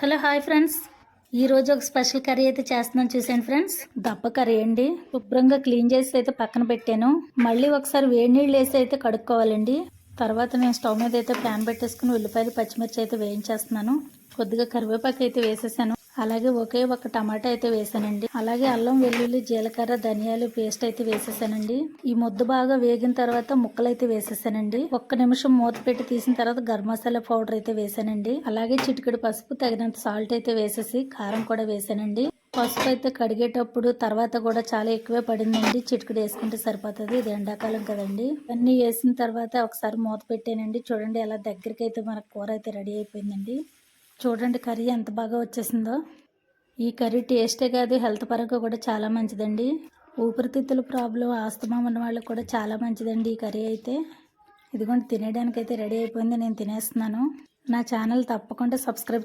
Hello hi friends, ఈరోజు ఒక special curry అయితే చేస్తున్నాను. చూసాను ఫ్రెండ్స్, దప్ప కర్రీ అండి. శుభ్రంగా క్లీన్ చేసి అయితే పక్కన పెట్టాను. మళ్ళీ ఒకసారి వేడి నీళ్ళు వేసి అయితే కడుక్కోవాలండి. తర్వాత నేను స్టవ్ మీద అయితే ప్యాన్ పెట్టేసుకుని ఉల్లిపాయలు పచ్చిమిర్చి అయితే వేయించేస్తున్నాను. కొద్దిగా కరివేపాకు అయితే వేసేసాను. అలాగే ఒకే ఒక టమాటా అయితే వేసానండి. అలాగే అల్లం వెల్లుల్లి జీలకర్ర ధనియాలు పేస్ట్ అయితే వేసేసానండి. ఈ ముద్ద బాగా వేగిన తర్వాత ముక్కలు అయితే వేసేసానండి. ఒక్క నిమిషం మూత పెట్టి తీసిన తర్వాత గరం మసాలా పౌడర్ అయితే వేసానండి. అలాగే చిటికెడు పసుపు, తగినంత సాల్ట్ అయితే వేసేసి కారం కూడా వేసానండి. పసుపు అయితే కడిగేటప్పుడు తర్వాత కూడా చాలా ఎక్కువే పడిందండి. చిటికెడు వేసుకుంటే సరిపోతుంది, ఇది ఎండాకాలం కదండి. అన్నీ వేసిన తర్వాత ఒకసారి మూత పెట్టానండి. చూడండి ఎలా దగ్గరికి అయితే మన కూర అయితే రెడీ అయిపోయిందండి. చూడండి కర్రీ ఎంత బాగా వచ్చేసిందో. ఈ కర్రీ టేస్టే కాదు, హెల్త్ పరంగా కూడా చాలా మంచిదండి. ఊపిరితిత్తుల ప్రాబ్లం, ఆస్తమా ఉన్న వాళ్ళకి కూడా చాలా మంచిదండి ఈ కర్రీ అయితే. ఇదిగోండి తినేయడానికి అయితే రెడీ అయిపోయింది, నేను తినేస్తున్నాను. నా ఛానల్ తప్పకుండా సబ్స్క్రైబ్